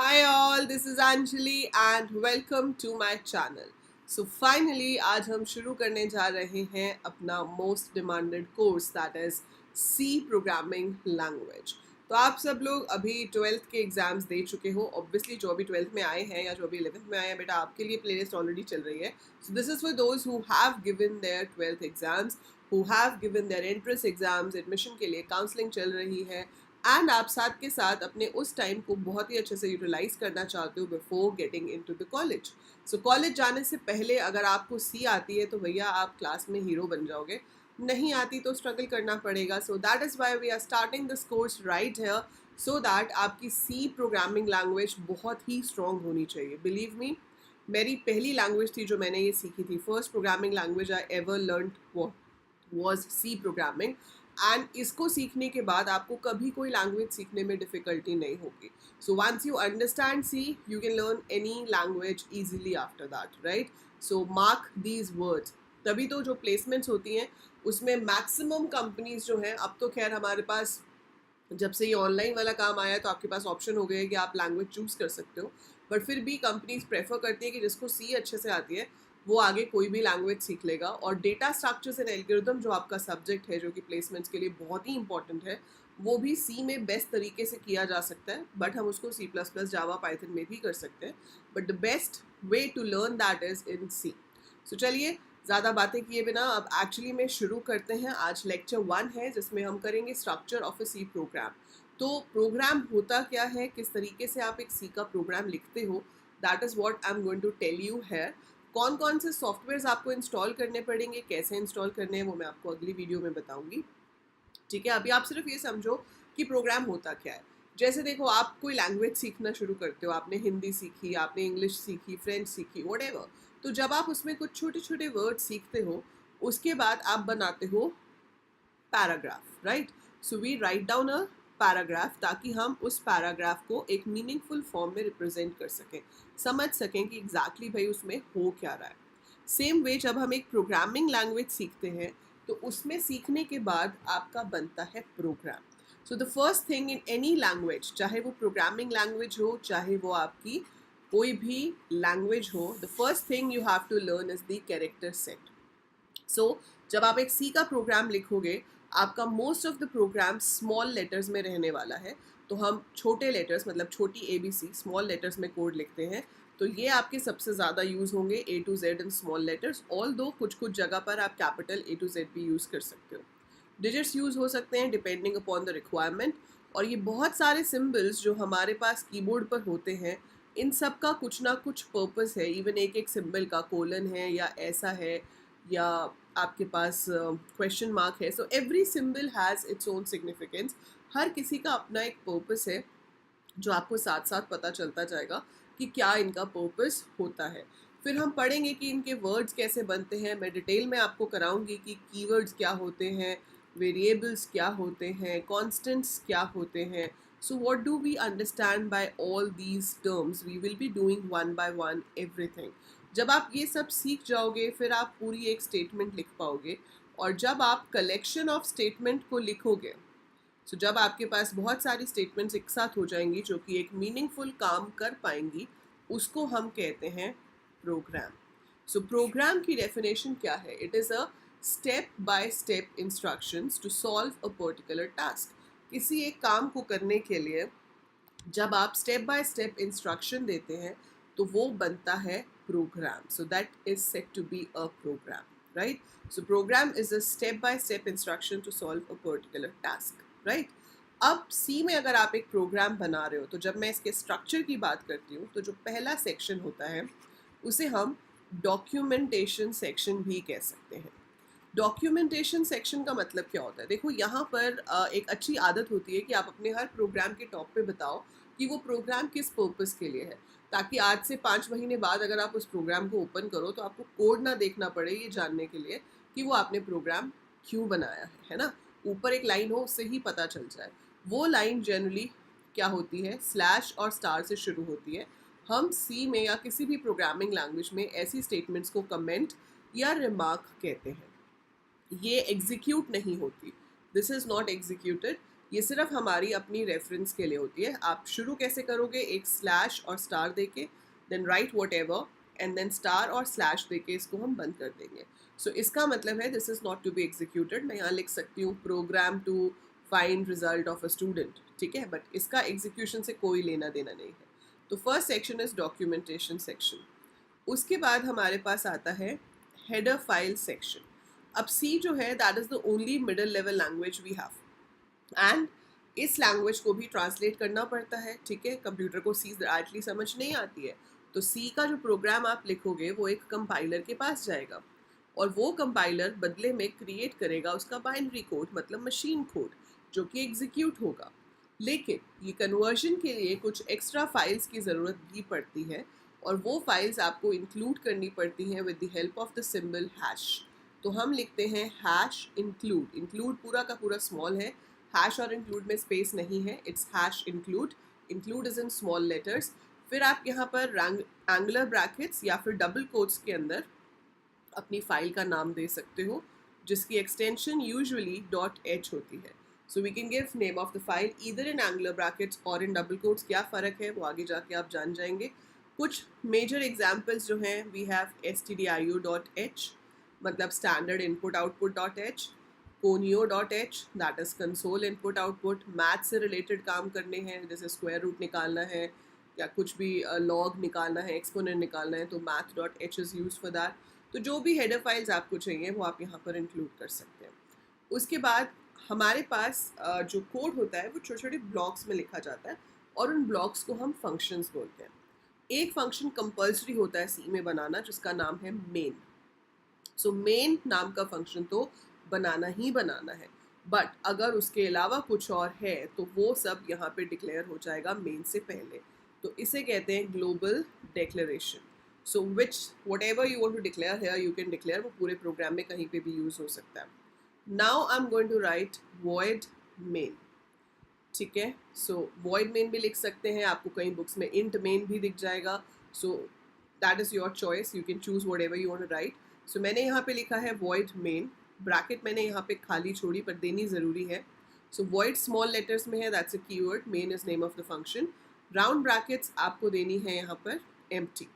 Hi all, this is Anjali and welcome to my channel. So finally आज हम शुरू करने जा रहे हैं अपना most demanded course that is C programming language. तो आप सब लोग अभी 12th के एग्जाम्स दे चुके हो. ऑब्वियसली जो अभी 12th में आए हैं या जो अभी 11th में आए हैं बेटा आपके लिए प्लेलिस्ट ऑलरेडी चल रही है. So this is for those who have given their 12th exams, who have given their entrance exams. Admission के लिए काउंसलिंग चल रही है एंड आप साथ के साथ अपने उस टाइम को बहुत ही अच्छे से यूटिलाइज करना चाहते हो before getting into the college. So college जाने से पहले अगर आपको सी आती है तो भैया आप क्लास में हीरो बन जाओगे, नहीं आती तो स्ट्रगल करना पड़ेगा. So that is why we are starting this course right here so that आपकी सी प्रोग्रामिंग लैंग्वेज बहुत ही स्ट्रॉन्ग होनी चाहिए. बिलीव मी, मेरी पहली लैंग्वेज थी जो मैंने ये सीखी थी. First programming language I ever learn was C programming. And इसको सीखने के बाद आपको कभी कोई लैंग्वेज सीखने में डिफ़िकल्टी नहीं होगी. So once you understand C you can learn any language easily after that, right. So mark these words. तभी तो जो प्लेसमेंट्स होती हैं उसमें मैक्सिमम कंपनीज जो हैं, अब तो खैर हमारे पास जब से ये ऑनलाइन वाला काम आया है तो आपके पास ऑप्शन हो गए है कि आप लैंग्वेज चूज़ कर सकते हो, बट फिर भी कंपनीज प्रेफर करती है कि जिसको सी अच्छे से आती है वो आगे कोई भी लैंग्वेज सीख लेगा. और डेटा स्ट्रक्चर्स एंड एल्गोरिथम जो आपका सब्जेक्ट है जो कि प्लेसमेंट्स के लिए बहुत ही इंपॉर्टेंट है, वो भी सी में बेस्ट तरीके से किया जा सकता है. बट हम उसको C plus plus Java Python में भी कर सकते हैं, but the best way to learn that is in C. So चलिए ज़्यादा बातें किए बिना अब एक्चुअली में शुरू करते हैं. आज लेक्चर 1 है जिसमें हम करेंगे structure of a C program. तो प्रोग्राम होता क्या है, किस तरीके से आप एक सी का प्रोग्राम लिखते हो, that is what I am going to tell you है. कौन कौन से सॉफ्टवेयर्स आपको इंस्टॉल करने पड़ेंगे, कैसे इंस्टॉल करने हैं, वो मैं आपको अगली वीडियो में बताऊंगी. ठीक है, अभी आप सिर्फ ये समझो कि प्रोग्राम होता क्या है. जैसे देखो, आप कोई लैंग्वेज सीखना शुरू करते हो, आपने हिंदी सीखी, आपने इंग्लिश सीखी, फ्रेंच सीखी, व्हाटएवर. तो जब आप उसमें कुछ छोटे छोटे वर्ड सीखते हो उसके बाद आप बनाते हो paragraph, right. So we write down a paragraph ताकि हम उस पैराग्राफ को एक मीनिंगफुल फॉर्म में रिप्रेजेंट कर सकें, समझ सकें कि एग्जैक्टली भाई उसमें हो क्या रहा है. सेम वे जब हम एक प्रोग्रामिंग लैंग्वेज सीखते हैं तो उसमें सीखने के बाद आपका बनता है program. So the first thing in any language, चाहे वो प्रोग्रामिंग लैंग्वेज हो चाहे वो आपकी कोई भी लैंग्वेज हो, the first thing you have to learn is the character set. So जब आप एक सी का प्रोग्राम लिखोगे आपका most of the program small letters में रहने वाला है. तो हम छोटे लेटर्स मतलब छोटी ABC स्मॉल लेटर्स में कोड लिखते हैं. तो ये आपके सबसे ज़्यादा यूज़ होंगे A to Z in small letters, all दो कुछ कुछ जगह पर आप कैपिटल A to Z भी यूज़ कर सकते हो. डिजिट्स यूज़ हो सकते हैं डिपेंडिंग अपॉन द रिक्वायरमेंट. और ये बहुत सारे सिम्बल्स जो हमारे पास कीबोर्ड पर होते हैं, इन सब का कुछ ना कुछ पर्पस है. इवन एक एक सिंबल का कोलन है या ऐसा है या आपके पास क्वेश्चन मार्क है. So every symbol has its own significance. हर किसी का अपना एक पर्पस है जो आपको साथ साथ पता चलता जाएगा कि क्या इनका पर्पस होता है. फिर हम पढ़ेंगे कि इनके वर्ड्स कैसे बनते हैं. मैं डिटेल में आपको कराऊंगी कि कीवर्ड्स क्या होते हैं, वेरिएबल्स क्या होते हैं, कॉन्स्टेंट्स क्या होते हैं. So what do we understand by all these terms, we will be doing one by one everything. जब आप ये सब सीख जाओगे फिर आप पूरी एक स्टेटमेंट लिख पाओगे. और जब आप कलेक्शन ऑफ स्टेटमेंट को लिखोगे, सो जब आपके पास बहुत सारी स्टेटमेंट्स एक साथ हो जाएंगी जो कि एक मीनिंगफुल काम कर पाएंगी, उसको हम कहते हैं प्रोग्राम. सो प्रोग्राम की डेफिनेशन क्या है? It is a step by step instructions to solve a particular task. किसी एक काम को करने के लिए जब आप स्टेप बाय स्टेप इंस्ट्रक्शन देते हैं तो वो बनता है program. So that is set to be a program, right. So program is a step by step instruction to solve a particular task, right. अब सी में अगर आप एक प्रोग्राम बना रहे हो तो जब मैं इसके स्ट्रक्चर की बात करती हूँ तो जो पहला सेक्शन होता है उसे हम डॉक्यूमेंटेशन सेक्शन भी कह सकते हैं. डॉक्यूमेंटेशन सेक्शन का मतलब क्या होता है? देखो, यहाँ पर एक अच्छी आदत होती है कि आप अपने हर प्रोग्राम के टॉप पे बताओ कि वो प्रोग्राम किस पर्पस के लिए है, ताकि आज से 5 महीने बाद अगर आप उस प्रोग्राम को ओपन करो तो आपको कोड ना देखना पड़े ये जानने के लिए कि वो आपने प्रोग्राम क्यों बनाया है ना. ऊपर एक लाइन हो उससे ही पता चल जाए. वो लाइन जनरली क्या होती है, स्लैश और स्टार से शुरू होती है. हम सी में या किसी भी प्रोग्रामिंग लैंग्वेज में ऐसी स्टेटमेंट्स को कमेंट या रिमार्क कहते हैं. ये एग्जीक्यूट नहीं होती. This is not executed. ये सिर्फ हमारी अपनी रेफरेंस के लिए होती है। आप शुरू कैसे करोगे, एक स्लैश और स्टार देके, then right whatever and then star और स्लैश देके इसको हम बंद कर देंगे। सो इसका मतलब है this is not to be executed. मैं यहाँ लिख सकती हूँ program to find result of a student, ठीक है, बट इसका एग्जीक्यूशन से कोई लेना देना नहीं है। तो first section is documentation section. उसके बाद हमारे पास आता है हेडर फाइल सेक्शन। अब सी जो है that is the only middle level language we have, and इस लैंग्वेज को भी ट्रांसलेट करना पड़ता है, ठीक है। कंप्यूटर को सी डायरेक्टली समझ नहीं आती है, तो सी का जो प्रोग्राम आप लिखोगे वो एक कंपाइलर के पास जाएगा, और वो कंपाइलर बदले में क्रिएट करेगा उसका बाइनरी कोड, मतलब मशीन कोड, जो कि एग्जीक्यूट होगा। लेकिन ये कन्वर्जन के लिए कुछ एक्स्ट्रा फाइल्स की ज़रूरत भी पड़ती है, और वो फाइल्स आपको इंक्लूड करनी पड़ती हैं with the help of the symbol hash. तो हम लिखते हैं हैश इंक्लूड। इंक्लूड पूरा का पूरा स्मॉल है, हैश और इंक्लूड में स्पेस नहीं है, it's hash include. Include is in small letters. फिर आप यहाँ पर एंगुलर ब्रैकेट्स या फिर डबल कोट्स के अंदर अपनी फाइल का नाम दे सकते हो, जिसकी एक्सटेंशन यूजुअली .h होती है। So we can give name of the file either in angular brackets और इन डबल कोट्स। क्या फ़र्क है वो आगे जाके आप जान जाएंगे। कुछ मेजर एग्जाम्पल्स जो हैं, वी हैव stdio.h, मतलब standard input output .h, conio.h that is console input output. Math से रिलेटेड काम करने हैं, जैसे स्क्वायर रूट निकालना है या कुछ भी लॉग निकालना है, एक्सपोनेंट निकालना है, तो math.h is use for that. तो जो भी हेडर फाइल्स आपको चाहिए वो आप यहाँ पर इंक्लूड कर सकते हैं। उसके बाद हमारे पास जो कोड होता है वो छोटे छोटे ब्लॉक्स में लिखा जाता है, और उन ब्लॉक्स को हम फंक्शंस बोलते हैं। एक फंक्शन कंपल्सरी होता है सी में बनाना, जिसका नाम है मेन। सो मेन नाम का फंक्शन तो बनाना ही बनाना है, बट अगर उसके अलावा कुछ और है तो वो सब यहाँ पे डिक्लेयर हो जाएगा मेन से पहले। तो इसे कहते हैं global declaration. So which whatever you want to declare here you can declare, वो पूरे प्रोग्राम में कहीं पे भी यूज हो सकता है। Now I am going to write void main, ठीक है। सो वॉइड मेन भी लिख सकते हैं, आपको कई बुक्स में इंट मेन भी दिख जाएगा। So that is your choice, you can choose whatever you want to write. So मैंने यहाँ पे लिखा है वॉइड मेन, ब्रैकेट मैंने यहाँ पे खाली छोड़ी पर देनी ज़रूरी है। सो वॉइड स्मॉल लेटर्स में है, that's a keyword, main is name of the function. Round brackets आपको देनी है यहाँ पर empty.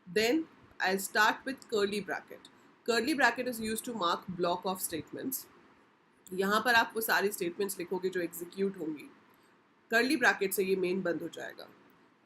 Then I start with curly bracket. Curly bracket is use to mark block of statements. यहाँ पर आप वो सारी स्टेटमेंट्स लिखोगे जो एग्जीक्यूट होंगी। कर्ली ब्रैकेट से ये मेन बंद हो जाएगा।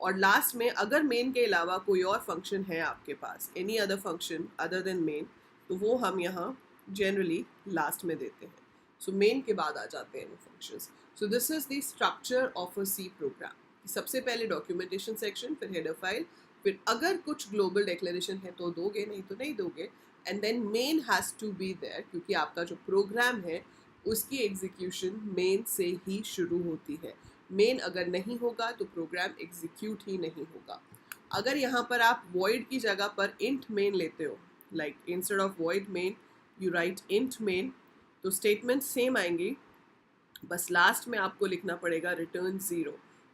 और लास्ट में अगर मेन के अलावा कोई और फंक्शन है आपके पास, any other function other than main, तो वो हम यहाँ जनरली लास्ट में देते हैं। सो मेन के बाद आ जाते हैं वो functions. So this is the structure of a C program. सबसे पहले डॉक्यूमेंटेशन सेक्शन, फिर हेडर फाइल, फिर अगर कुछ ग्लोबल डिक्लेरेशन है तो दोगे, नहीं तो नहीं दोगे, and then main has to be there, क्योंकि आपका जो प्रोग्राम है उसकी एग्जीक्यूशन मेन से ही शुरू होती है। मेन अगर नहीं होगा तो प्रोग्राम एग्जीक्यूट ही नहीं होगा। अगर यहाँ पर आप void की जगह पर int main लेते हो, like instead of void main you right int main, तो स्टेटमेंट सेम आएंगी, बस लास्ट में आपको लिखना पड़ेगा रिटर्न 0।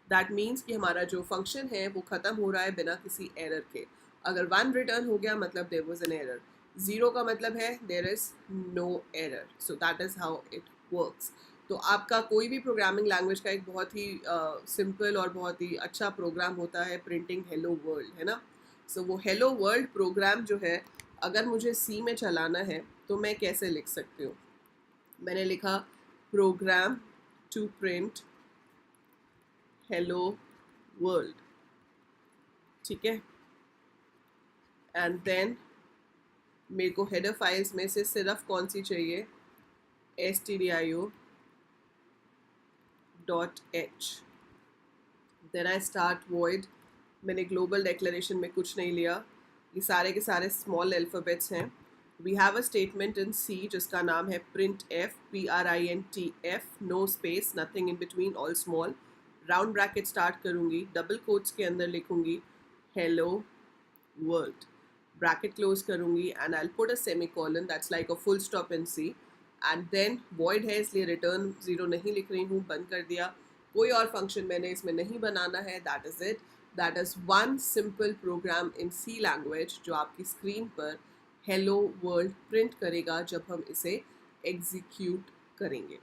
दैट मीन्स कि हमारा जो फंक्शन है वो ख़त्म हो रहा है बिना किसी एरर के। अगर 1 रिटर्न हो गया मतलब देयर वाज एन एरर, 0 का मतलब है there is no error. So that is how it works. तो आपका कोई भी प्रोग्रामिंग लैंग्वेज का एक बहुत ही सिंपल और बहुत ही अच्छा प्रोग्राम होता है प्रिंटिंग हेलो वर्ल्ड, है ना। सो वो हेलो वर्ल्ड प्रोग्राम जो है अगर मुझे सी में चलाना है तो मैं कैसे लिख सकती हूँ। मैंने लिखा program to print hello world, ठीक है। एंड देन मेरे को हेडर फाइल्स में से सिर्फ कौन सी चाहिए, stdio.h। Then I start void. मैंने ग्लोबल डिक्लेरेशन में कुछ नहीं लिया, ये सारे के सारे स्मॉल अल्फ़ाबेट्स हैं। We have a statement in C जिसका नाम है print F, PRINTF, no space, nothing in between, all small. Round bracket start करूँगी, डबल कोट्स के अंदर लिखूँगी हेलो वर्ल्ड, ब्रैकेट क्लोज करूँगी, and I will put a semicolon, that's like a full stop in C, and then void है इसलिए return 0 नहीं लिख रही हूँ, बंद कर दिया। कोई और फंक्शन मैंने इसमें नहीं बनाना है, that is it. That is one simple program in C language जो आपकी स्क्रीन पर हेलो वर्ल्ड प्रिंट करेगा जब हम इसे एग्जीक्यूट करेंगे।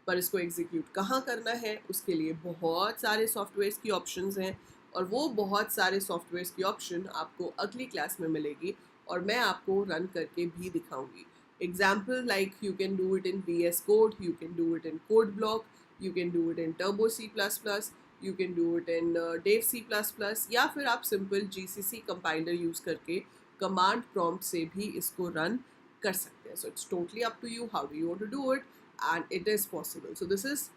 पर इसको एग्जीक्यूट कहाँ करना है उसके लिए बहुत सारे सॉफ्टवेयर्स की ऑप्शंस हैं, और वो बहुत सारे सॉफ्टवेयर्स की ऑप्शन आपको अगली क्लास में मिलेगी और मैं आपको रन करके भी दिखाऊंगी. Example like you can do it in VS Code, you can do it in code block, you can do it in Turbo C++, you can do it in Dev C++, या फिर आप simple GCC compiler use करके command prompt से भी इसको run कर सकते हैं. So it's totally up to you how do you want to do it, and it is possible. So this is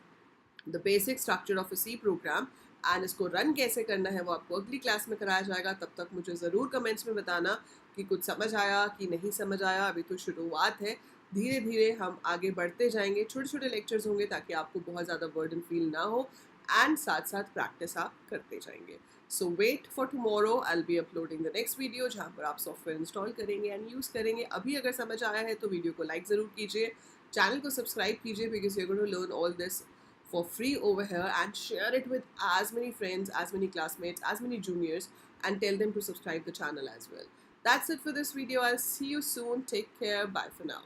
the basic structure of a C program, and इसको run कैसे करना है वो आपको अगली क्लास में कराया जाएगा. तब तक मुझे ज़रूर कमेंट्स में बताना कि कुछ समझ आया कि नहीं समझ आया. अभी तो शुरुआत है, धीरे धीरे हम आगे बढ़ते जाएंगे. छोटे छोटे लेक्चर्स होंगे ताकि आपको बहुत ज़्यादा बर्डन फील ना हो, एंड साथ साथ प्रैक्टिस आप करते जाएंगे. So wait for tomorrow, I will be uploading the next video जहाँ पर आप सॉफ्टवेयर इंस्टॉल करेंगे एंड यूज़ करेंगे. अभी अगर समझ आया है तो वीडियो को लाइक ज़रूर कीजिए, चैनल को सब्सक्राइब कीजिए, because you are going to learn all this for free over here, and share it with as many friends, as many classmates, as many juniors, and tell them to subscribe the channel as well. That's it for this video. I'll see you soon. Take care. Bye for now.